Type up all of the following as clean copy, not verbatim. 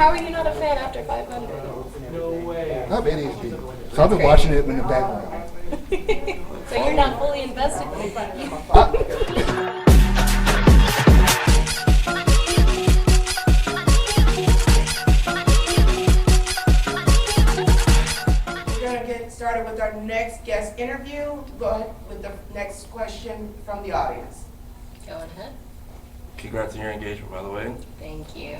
How are you not a fan after 500? No way. I bet it's big. So I've been watching it in the background. So you're not fully invested. Started with our next guest interview. Go ahead with the next question from the audience. Go ahead. Congrats on your engagement, by the way. Thank you.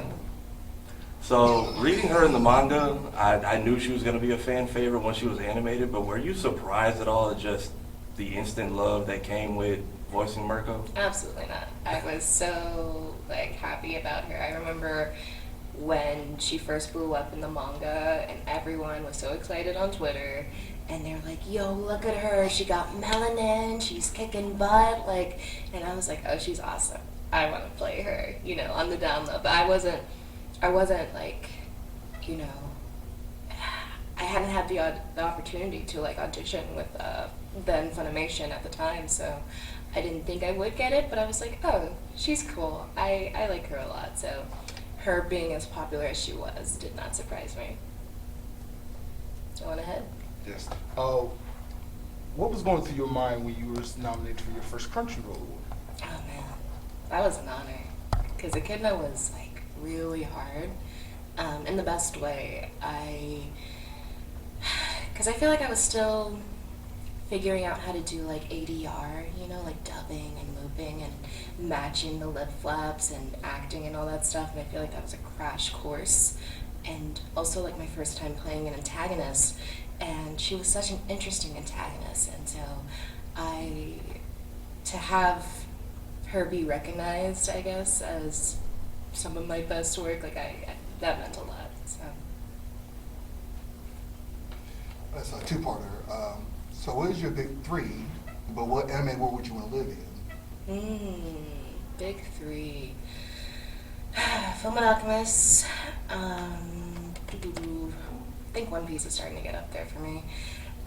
So, reading her in the manga, I knew she was going to be a fan favorite once she was animated, but were you surprised at all at just the instant love that came with voicing Mirko? Absolutely not. I was so happy about her. I remember when she first blew up in the manga and everyone was so excited on Twitter and they were like, yo, look at her, she got melanin, she's kicking butt, and I was like, oh, she's awesome. I want to play her, on the down low. But I wasn't I hadn't had the opportunity to audition with then Funimation at the time, so I didn't think I would get it, but I was like, oh, she's cool. I like her a lot, so her being as popular as she was did not surprise me. Go on ahead. Yes. What was going through your mind when you were nominated for your first Crunchyroll award? Oh man, that was an honor. Because Echidna was really hard, in the best way. Because I feel like I was still figuring out how to do ADR, dubbing and looping and matching the lip flaps and acting and all that stuff. And I feel like that was a crash course. And also my first time playing an antagonist, and she was such an interesting antagonist. And so to have her be recognized, I guess, as some of my best work, that meant a lot. So. That's a two-parter. So what is your big three, but what anime world would you want to live in? Big three. Fullmetal Alchemist. I think One Piece is starting to get up there for me.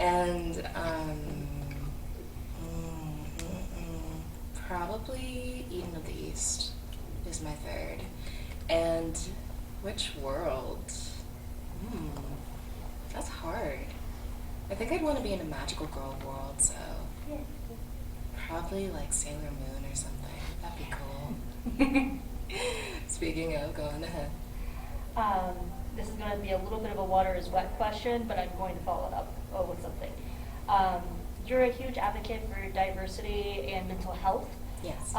And probably Eden of the East is my third. And which world? That's hard. I think I'd want to be in a magical girl world, so probably Sailor Moon or something. That'd be cool. Speaking of, go on ahead. This is going to be a little bit of a water is wet question, but I'm going to follow it up with something. You're a huge advocate for diversity and mental health. Yes.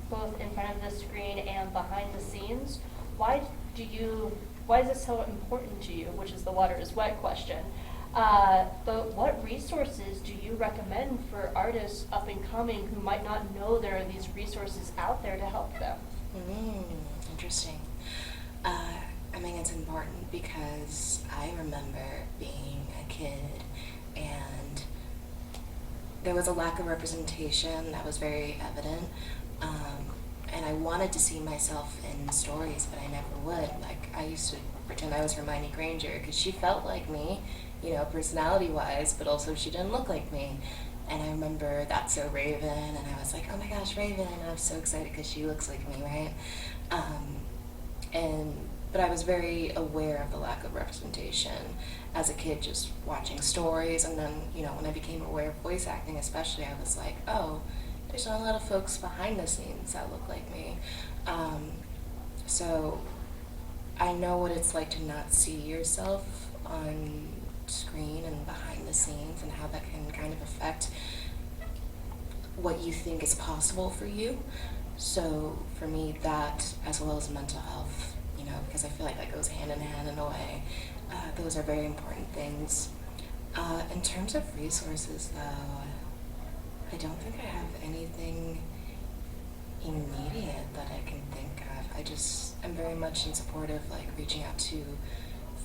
Both in front of the screen and behind the scenes. Why is this so important to you, which is the water is wet question? But what resources do you recommend for artists up and coming who might not know there are these resources out there to help them? Interesting. It's important because I remember being a kid and there was a lack of representation that was very evident. And I wanted to see myself in stories, but I never would. I used to pretend I was Hermione Granger because she felt like me, personality-wise, but also she didn't look like me. And I remember That's So Raven, and I was like, oh my gosh, Raven, and I was so excited because she looks like me, right? But I was very aware of the lack of representation as a kid, just watching stories, and then, when I became aware of voice acting especially, I was like, oh, there's not a lot of folks behind the scenes that look like me. So I know what it's like to not see yourself on screen and behind the scenes and how that can kind of affect what you think is possible for you. So for me, that, as well as mental health, because I feel like that goes hand in hand in a way, those are very important things. In terms of resources, though, I don't think I have anything immediate that I can think of. I'm very much in support of reaching out to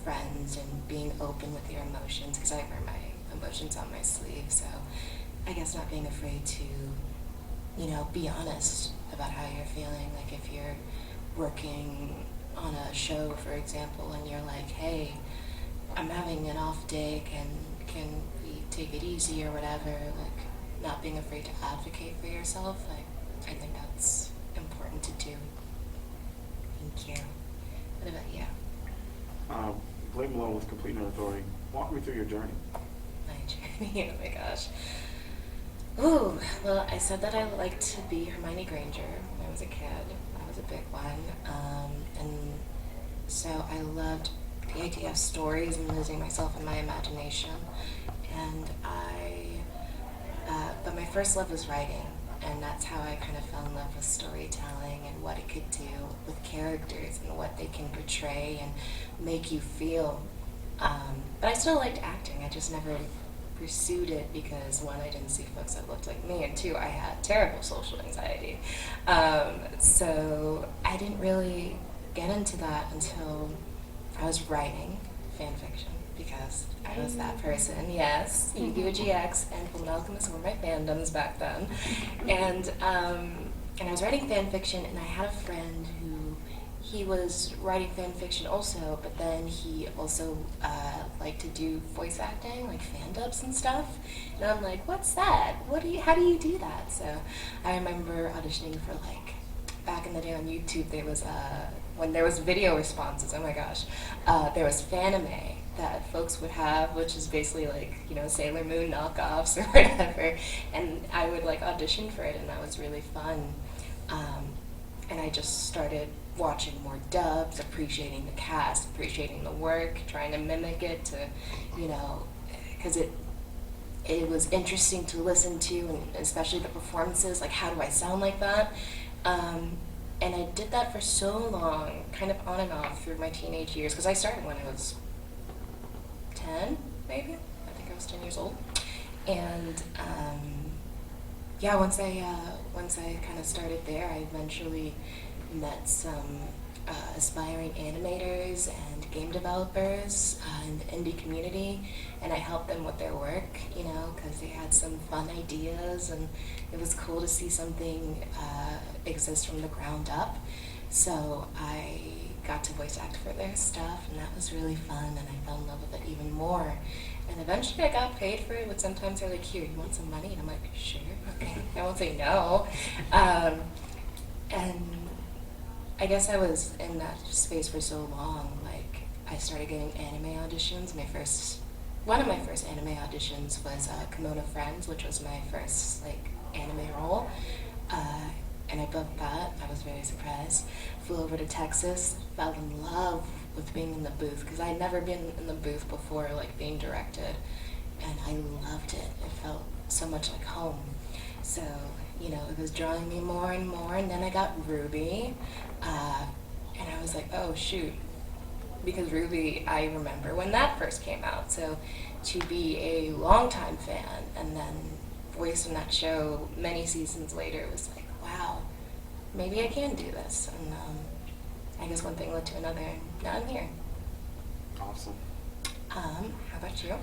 friends and being open with your emotions, because I wear my emotions on my sleeve, so I guess not being afraid to, be honest about how you're feeling. If you're working on a show, for example, and you're like, hey, I'm having an off day, can we take it easy or whatever, not being afraid to advocate for yourself, I think that's important to do. Thank you. What about you? well with Complete No Authority. Walk me through your journey. My journey, oh my gosh. Ooh, well, I said that I liked to be Hermione Granger when I was a kid. That was a big one. And so I loved the idea of stories and losing myself in my imagination. And but my first love was writing. And that's how I kind of fell in love with storytelling and what it could do with characters and what they can portray and make you feel. But I still liked acting. I just never pursued it because, one, I didn't see folks that looked like me, and two, I had terrible social anxiety. So I didn't really get into that until I was writing fan fiction, because I was that person. Yes, UGX and Full Alchemist were my fandoms back then. And I was writing fan fiction, and I had a friend who, he was writing fan fiction also, but then he also liked to do voice acting, like fan dubs and stuff. And I'm like, what's that? How do you do that? So I remember auditioning for, like, back in the day on YouTube, there was when there was video responses, oh my gosh, there was Fanime that folks would have, which is basically like, you know, Sailor Moon knockoffs or whatever, and I would like audition for it, and that was really fun. And I just started watching more dubs, appreciating the cast, appreciating the work, trying to mimic it to, you know, because it was interesting to listen to, and especially the performances, like how do I sound like that? And I did that for so long, kind of on and off through my teenage years, because I started when I was 10, maybe? I think I was 10 years old. And yeah, once I kind of started there, I eventually met some aspiring animators and game developers in the indie community, and I helped them with their work, you know, because they had some fun ideas, and it was cool to see something exist from the ground up. So I got to voice act for their stuff, and that was really fun, and I fell in love with it even more. And eventually I got paid for it, but sometimes they're like, here, you want some money? And I'm like, sure, okay, I won't say no. And I guess I was in that space for so long, like, I started getting anime auditions. One of my first anime auditions was Kimono Friends, which was my first, like, anime role. And I booked that. I was very surprised. Flew over to Texas, fell in love with being in the booth, because I had never been in the booth before, like, being directed. And I loved it. It felt so much like home. So, you know, it was drawing me more and more, and then I got Ruby, and I was like, oh shoot, because Ruby, I remember when that first came out, so to be a longtime fan and then voice in that show many seasons later, it was like, wow, maybe I can do this, and I guess one thing led to another, and now I'm here. Awesome. How about you?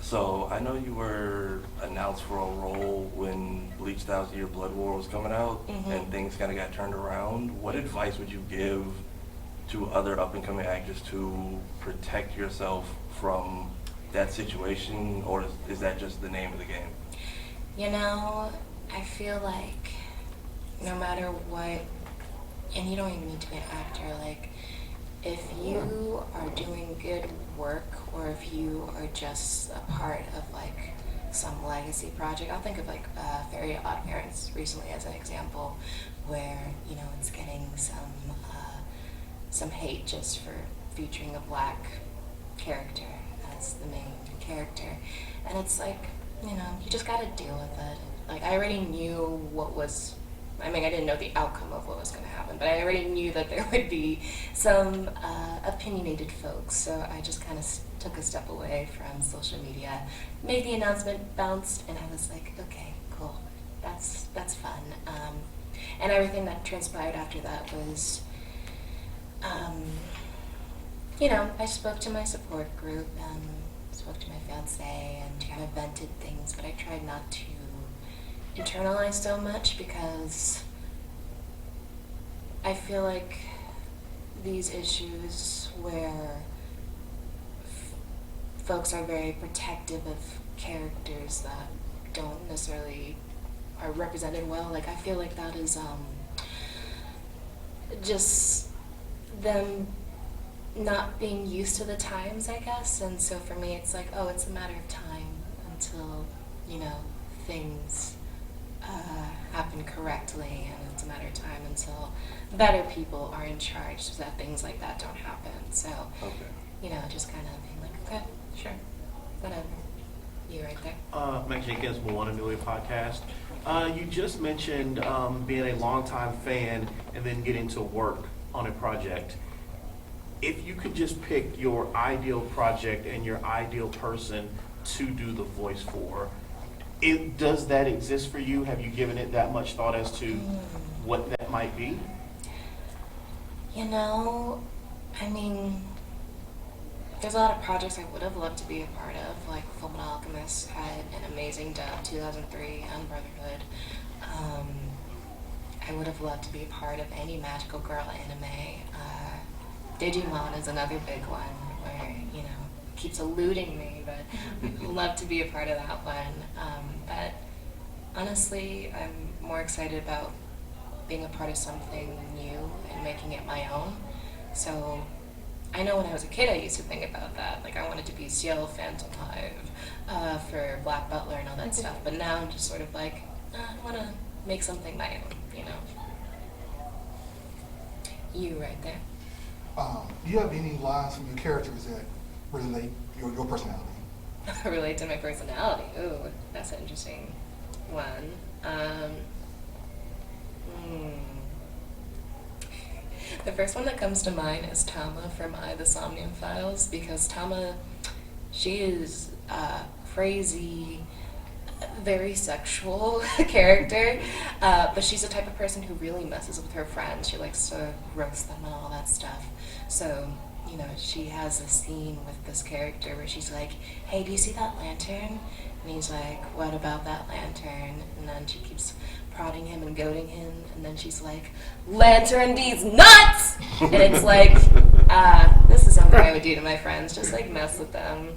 So I know you were announced for a role when Bleach 1,000 Year Blood War was coming out, and things kind of got turned around. What advice would you give to other up-and-coming actors to protect yourself from that situation, or is that just the name of the game? You know, I feel like no matter what, and you don't even need to be an actor, like, if you are doing good work, or if you are just a part of, like, some legacy project, I'll think of, like, Very Odd Parents recently as an example, where, you know, it's getting some hate just for featuring a black character as the main character. And it's like, you know, you just gotta deal with it. Like, I already knew I didn't know the outcome of what was going to happen, but I already knew that there would be some opinionated folks, so I just kind of took a step away from social media, made the announcement, bounced, and I was like, okay, cool, that's fun. And everything that transpired after that was, you know, I spoke to my support group and spoke to my fiancé and kind of vented things, but I tried not to internalize so much, because I feel like these issues where folks are very protective of characters that don't necessarily are represented well, like, I feel like that is just them not being used to the times, I guess. And so for me, it's like, oh, it's a matter of time until, you know, things happen correctly, and it's a matter of time until better people are in charge so that things like that don't happen. So, Okay. you know, just kind of being like, okay, sure, whatever. You right there. Matt Jenkins, Moana Nui podcast. You just mentioned being a longtime fan and then getting to work on a project. If you could just pick your ideal project and your ideal person to do the voice for, does that exist for you? Have you given it that much thought as to what that might be? You know, I mean, there's a lot of projects I would have loved to be a part of, like Fullmetal Alchemist had an amazing dub, 2003, and Brotherhood. I would have loved to be a part of any magical girl anime. Digimon is another big one where, you know, keeps eluding me, but I'd love to be a part of that one. But honestly, I'm more excited about being a part of something new and making it my own. So I know when I was a kid, I used to think about that. Like, I wanted to be Ciel Phantom Hive for Black Butler and all that stuff. But now I'm just sort of like, I want to make something my own, you know? You right there. Do you have any lines from your characters that relate your personality? Relate to my personality. Ooh, that's an interesting one. The first one that comes to mind is Tama from I, the Somnium Files, because Tama, she is crazy, very sexual character, but she's the type of person who really messes with her friends. She likes to roast them and all that stuff. So, you know, she has a scene with this character where she's like, hey, do you see that lantern? And he's like, what about that lantern? And then she keeps prodding him and goading him, and then she's like, lantern these nuts! And it's like, this is something I would do to my friends, just like mess with them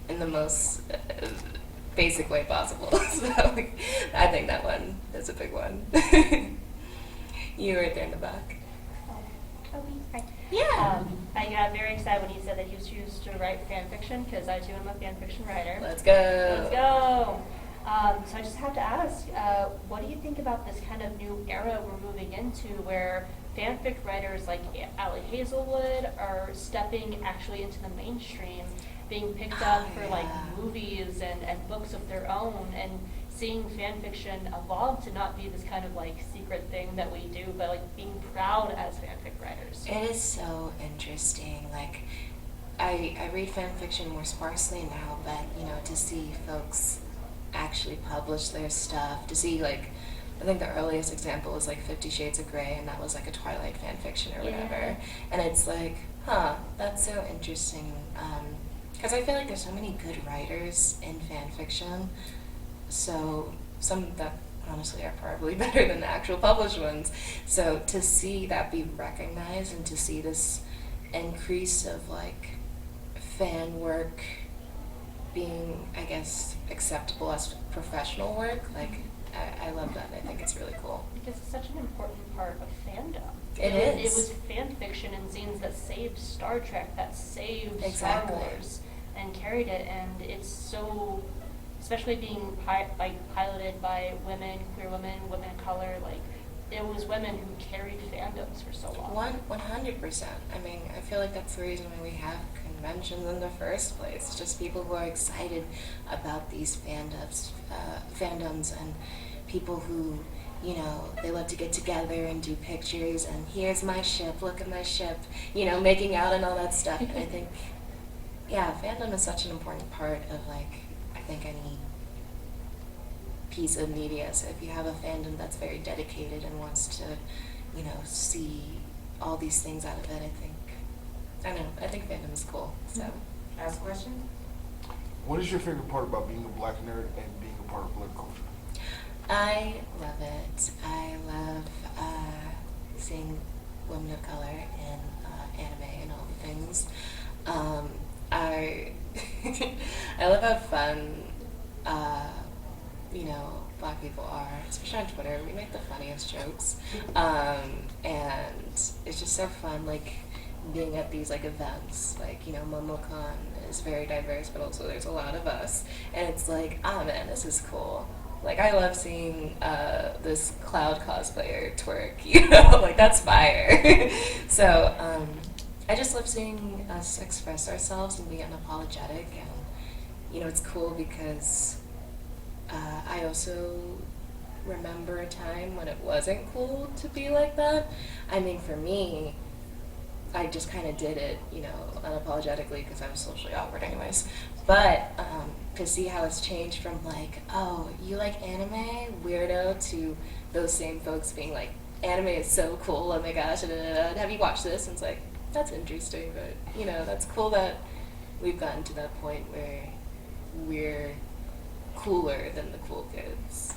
in the most basic way possible. So I think that one is a big one. You right there in the back. Yeah. I got very excited when he said that he was used to write fan fiction, because I too am a fan fiction writer. Let's go. Let's go. So I just have to ask, what do you think about this kind of new era we're moving into, where fanfic writers like Ali Hazelwood are stepping actually into the mainstream, being picked up for like movies and books of their own, and seeing fan fiction evolve to not be this kind of like secret thing that we do, but like being proud as fanfic writers. It is so interesting. Like, I read fan fiction more sparsely now, but you know, to see folks actually publish their stuff, to see like, I think the earliest example was like 50 Shades of Grey, and that was like a Twilight fan fiction or whatever. And it's like, that's so interesting. Because I feel like there's so many good writers in fan fiction, so some that honestly are probably better than the actual published ones. So to see that be recognized and to see this increase of like fan work being, I guess, acceptable as professional work, like I love that. I think it's really cool. Because it's such an important part of fandom. It It is. was fan fiction and zines that saved Star Trek, that saved Exactly. Star Wars, and carried it. And it's so, especially being piloted by women, queer women, women of color, like it was women who carried fandoms for so long. 100%. I mean, I feel like that's the reason why we have conventions in the first place. Just people who are excited about these fandoms, and people who, you know, they love to get together and do pictures and here's my ship, look at my ship, you know, making out and all that stuff. And I think, yeah, fandom is such an important part of like, I think any piece of media. So if you have a fandom that's very dedicated and wants to, you know, see all these things out of it, I think fandom is cool. So, Last question? What is your favorite part about being a black nerd and being a part of Black culture? I love it. I love seeing women of color in anime and all the things. I I love how fun you know, black people are, especially on Twitter. We make the funniest jokes, and it's just so fun. Like, being at these like events, like, you know, MomoCon is very diverse, but also there's a lot of us, and it's like, ah, man, this is cool. Like, I love seeing this Cloud cosplayer twerk, you know, like, that's fire. So, I just love seeing us express ourselves and be unapologetic, and, you know, it's cool because I also remember a time when it wasn't cool to be like that. I mean, for me, I just kind of did it, you know, unapologetically because I was socially awkward anyways. But to see how it's changed from like, oh, you like anime, weirdo, to those same folks being like, anime is so cool, oh my gosh, have you watched this? And it's like, that's interesting, but, you know, that's cool that we've gotten to that point where we're cooler than the cool kids.